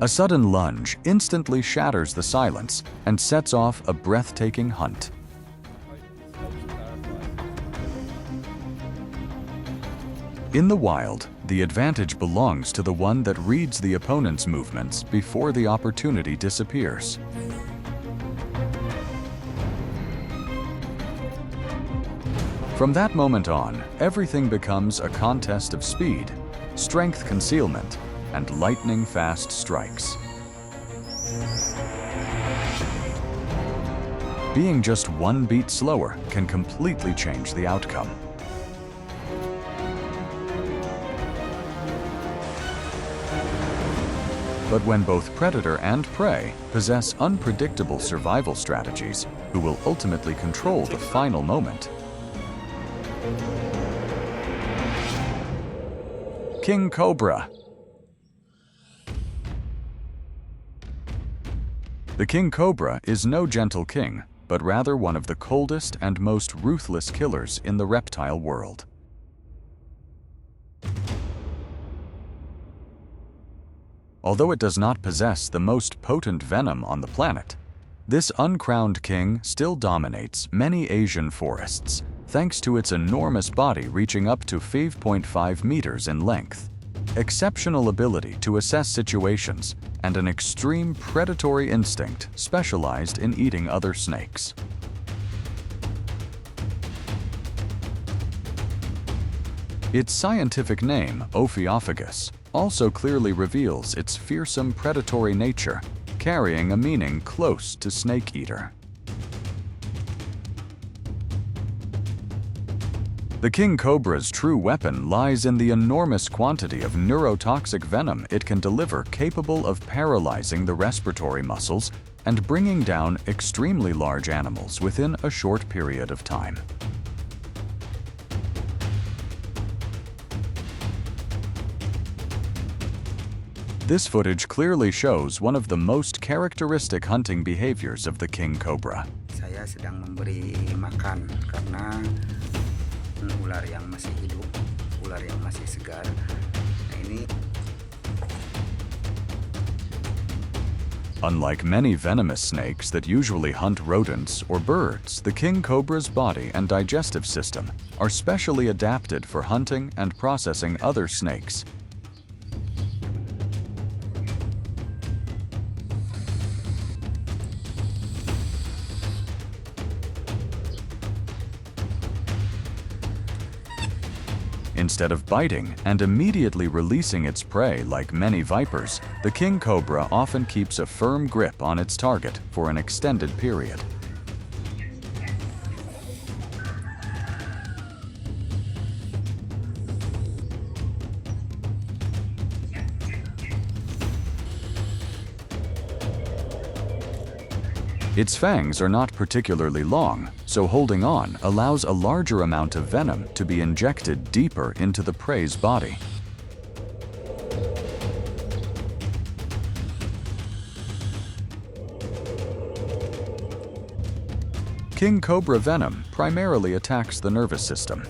A sudden lunge instantly shatters the silence and sets off a breathtaking hunt. In the wild, the advantage belongs to the one that reads the opponent's movements before the opportunity disappears. From that moment on, everything becomes a contest of speed, strength concealment, and lightning-fast strikes. Being just one beat slower can completely change the outcome. But when both predator and prey possess unpredictable survival strategies, who will ultimately control the final moment? King Cobra. The king cobra is no gentle king, but rather one of the coldest and most ruthless killers in the reptile world. Although it does not possess the most potent venom on the planet, this uncrowned king still dominates many Asian forests, thanks to its enormous body reaching up to 5.5 meters in length, exceptional ability to assess situations, and an extreme predatory instinct specialized in eating other snakes. Its scientific name, Ophiophagus, also clearly reveals its fearsome predatory nature, carrying a meaning close to snake eater. The king cobra's true weapon lies in the enormous quantity of neurotoxic venom it can deliver, capable of paralyzing the respiratory muscles and bringing down extremely large animals within a short period of time. This footage clearly shows one of the most characteristic hunting behaviors of the king cobra. Saya sedang memberi makan karena ular yang masih hidup, ular yang masih segar. Nah, ini. Unlike many venomous snakes that usually hunt rodents or birds, the king cobra's body and digestive system are specially adapted for hunting and processing other snakes. Instead of biting and immediately releasing its prey like many vipers, the king cobra often keeps a firm grip on its target for an extended period. Its fangs are not particularly long, so holding on allows a larger amount of venom to be injected deeper into the prey's body. King cobra venom primarily attacks the nervous system.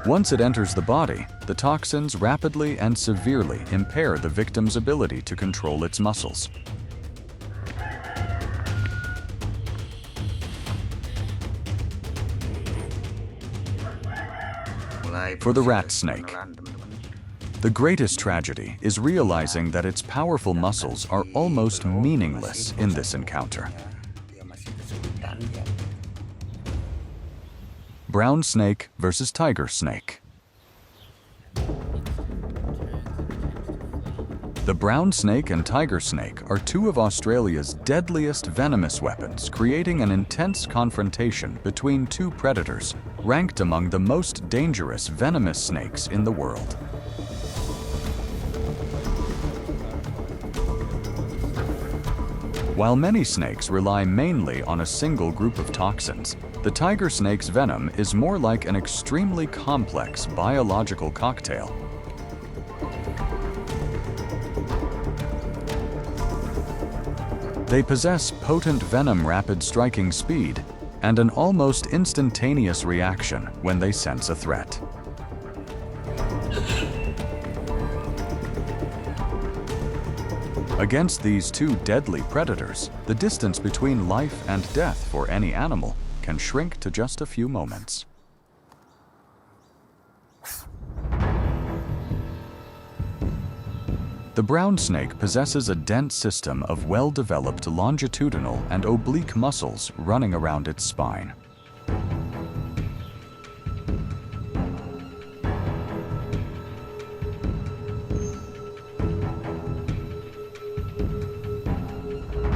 Once it enters the body, the toxins rapidly and severely impair the victim's ability to control its muscles. For the rat snake, the greatest tragedy is realizing that its powerful muscles are almost meaningless in this encounter. Brown snake versus tiger snake. The brown snake and tiger snake are two of Australia's deadliest venomous weapons, creating an intense confrontation between two predators, ranked among the most dangerous venomous snakes in the world. While many snakes rely mainly on a single group of toxins, the tiger snake's venom is more like an extremely complex biological cocktail. They possess potent venom, rapid striking speed, and an almost instantaneous reaction when they sense a threat. Against these two deadly predators, the distance between life and death for any animal can shrink to just a few moments. The brown snake possesses a dense system of well-developed longitudinal and oblique muscles running around its spine.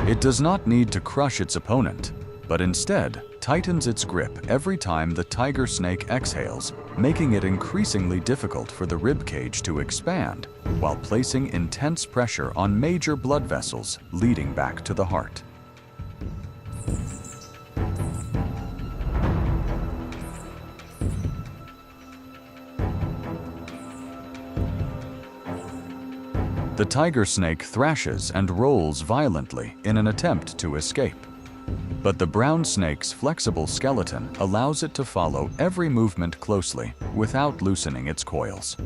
It does not need to crush its opponent, but instead tightens its grip every time the tiger snake exhales, making it increasingly difficult for the rib cage to expand, while placing intense pressure on major blood vessels leading back to the heart. The tiger snake thrashes and rolls violently in an attempt to escape. But the brown snake's flexible skeleton allows it to follow every movement closely without loosening its coils.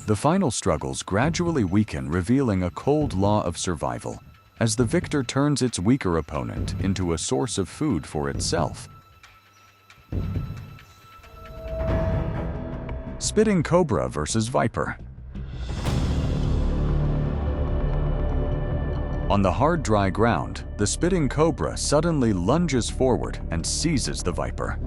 The final struggles gradually weaken, revealing a cold law of survival, as the victor turns its weaker opponent into a source of food for itself. Spitting cobra versus viper. On the hard, dry ground, the spitting cobra suddenly lunges forward and seizes the viper.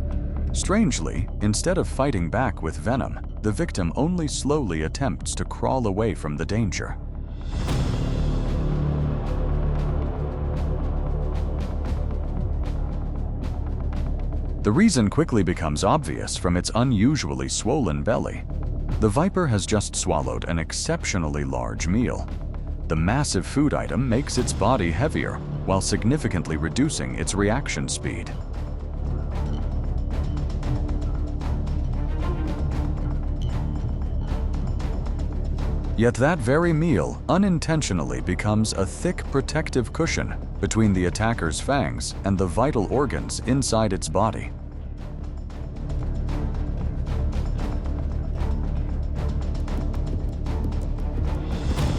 Strangely, instead of fighting back with venom, the victim only slowly attempts to crawl away from the danger. The reason quickly becomes obvious from its unusually swollen belly. The viper has just swallowed an exceptionally large meal. The massive food item makes its body heavier, while significantly reducing its reaction speed. Yet that very meal unintentionally becomes a thick protective cushion between the attacker's fangs and the vital organs inside its body.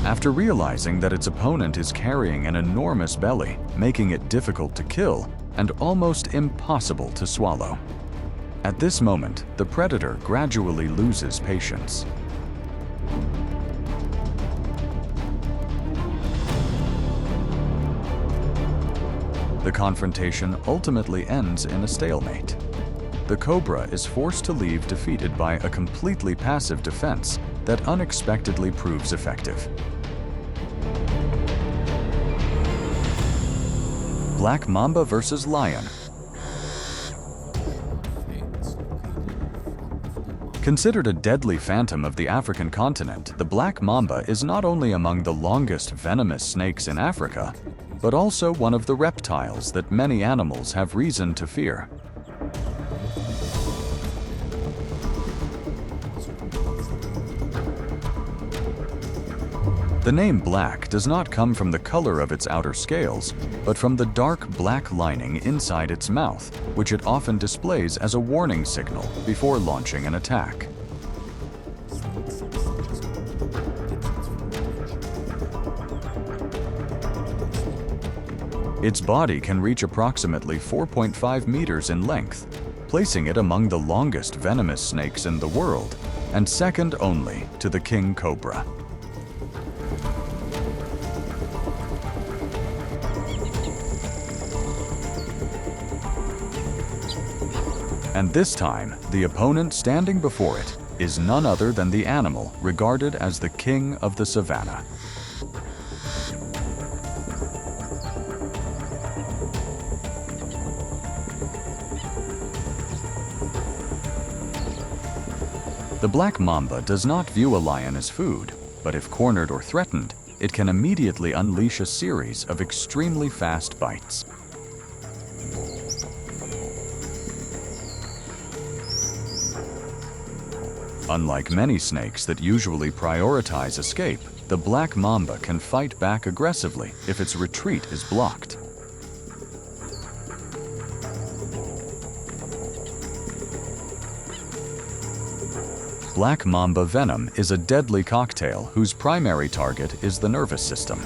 After realizing that its opponent is carrying an enormous belly, making it difficult to kill and almost impossible to swallow. At this moment, the predator gradually loses patience. The confrontation ultimately ends in a stalemate. The cobra is forced to leave defeated by a completely passive defense that unexpectedly proves effective. Black mamba versus lion. Considered a deadly phantom of the African continent, the black mamba is not only among the longest venomous snakes in Africa, but also one of the reptiles that many animals have reason to fear. The name black does not come from the color of its outer scales, but from the dark black lining inside its mouth, which it often displays as a warning signal before launching an attack. Its body can reach approximately 4.5 meters in length, placing it among the longest venomous snakes in the world, and second only to the king cobra. And this time, the opponent standing before it is none other than the animal regarded as the king of the savannah. The black mamba does not view a lion as food, but if cornered or threatened, it can immediately unleash a series of extremely fast bites. Unlike many snakes that usually prioritize escape, the black mamba can fight back aggressively if its retreat is blocked. Black mamba venom is a deadly cocktail whose primary target is the nervous system.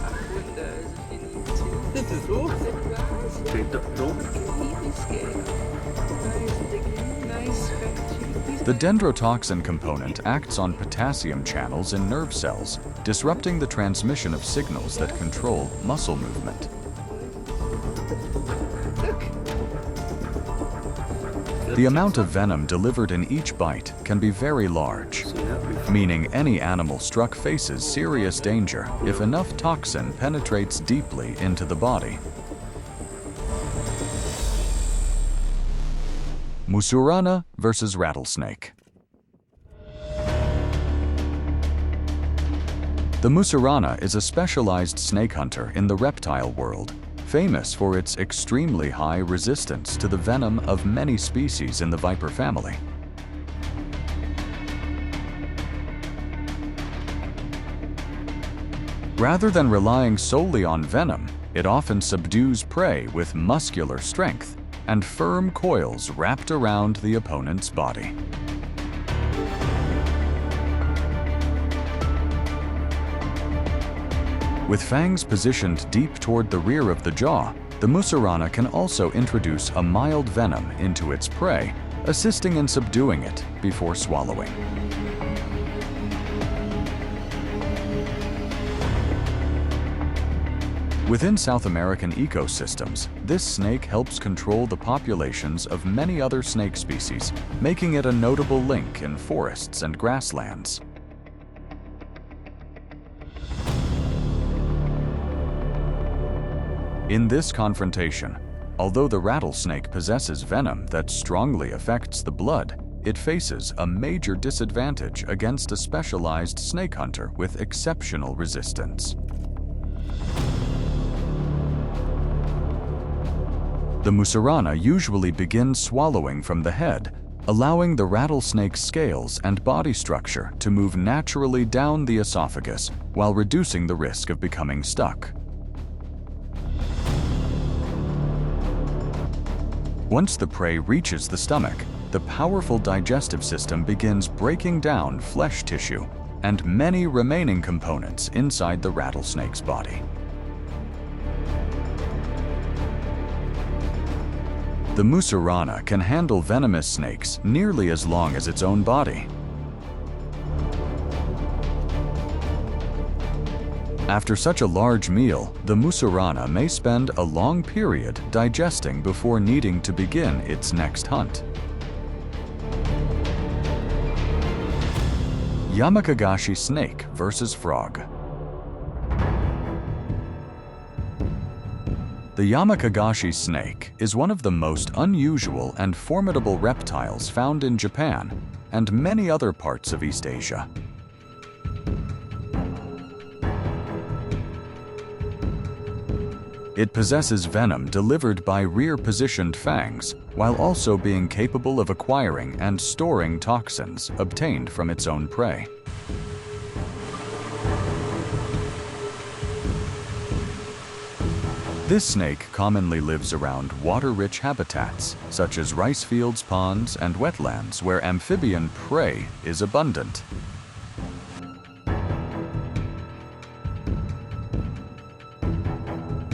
The dendrotoxin component acts on potassium channels in nerve cells, disrupting the transmission of signals that control muscle movement. The amount of venom delivered in each bite can be very large, meaning any animal struck faces serious danger if enough toxin penetrates deeply into the body. Musurana versus rattlesnake. The Musurana is a specialized snake hunter in the reptile world, famous for its extremely high resistance to the venom of many species in the viper family. Rather than relying solely on venom, it often subdues prey with muscular strength and firm coils wrapped around the opponent's body. With fangs positioned deep toward the rear of the jaw, the Musurana can also introduce a mild venom into its prey, assisting in subduing it before swallowing. Within South American ecosystems, this snake helps control the populations of many other snake species, making it a notable link in forests and grasslands. In this confrontation, although the rattlesnake possesses venom that strongly affects the blood, it faces a major disadvantage against a specialized snake hunter with exceptional resistance. The Musurana usually begins swallowing from the head, allowing the rattlesnake's scales and body structure to move naturally down the esophagus while reducing the risk of becoming stuck. Once the prey reaches the stomach, the powerful digestive system begins breaking down flesh tissue and many remaining components inside the rattlesnake's body. The Musurana can handle venomous snakes nearly as long as its own body. After such a large meal, the Musurana may spend a long period digesting before needing to begin its next hunt. Yamakagashi snake versus frog. The Yamakagashi snake is one of the most unusual and formidable reptiles found in Japan and many other parts of East Asia. It possesses venom delivered by rear-positioned fangs, while also being capable of acquiring and storing toxins obtained from its own prey. This snake commonly lives around water-rich habitats, such as rice fields, ponds, and wetlands where amphibian prey is abundant.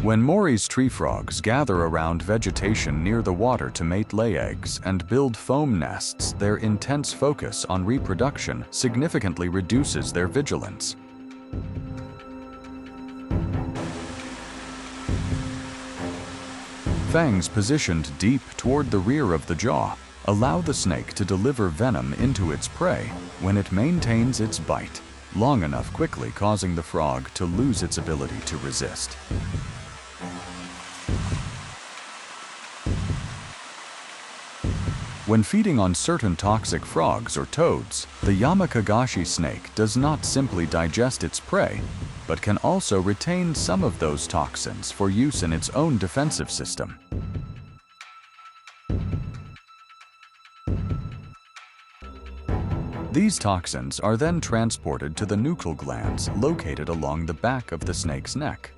When Mori's tree frogs gather around vegetation near the water to mate lay eggs and build foam nests, their intense focus on reproduction significantly reduces their vigilance. Fangs positioned deep toward the rear of the jaw allow the snake to deliver venom into its prey when it maintains its bite, long enough quickly causing the frog to lose its ability to resist. When feeding on certain toxic frogs or toads, the Yamakagashi snake does not simply digest its prey, but can also retain some of those toxins for use in its own defensive system. These toxins are then transported to the nuchal glands located along the back of the snake's neck.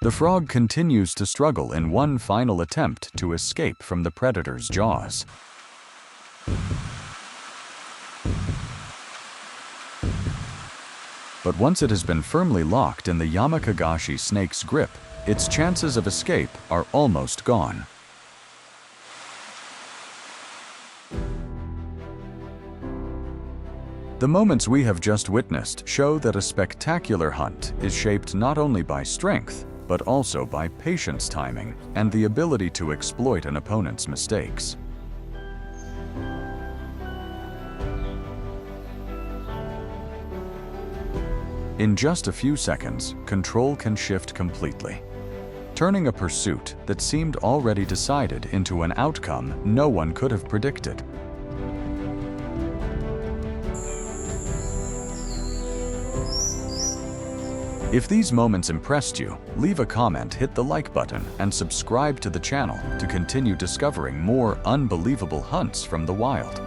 The frog continues to struggle in one final attempt to escape from the predator's jaws. But once it has been firmly locked in the Yamakagashi snake's grip, its chances of escape are almost gone. The moments we have just witnessed show that a spectacular hunt is shaped not only by strength, but also by patience, timing, and the ability to exploit an opponent's mistakes. In just a few seconds, control can shift completely, turning a pursuit that seemed already decided into an outcome no one could have predicted. If these moments impressed you, leave a comment, hit the like button, and subscribe to the channel to continue discovering more unbelievable hunts from the wild.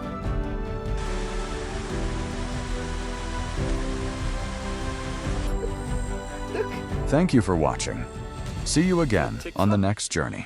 Thank you for watching. See you again on the next journey.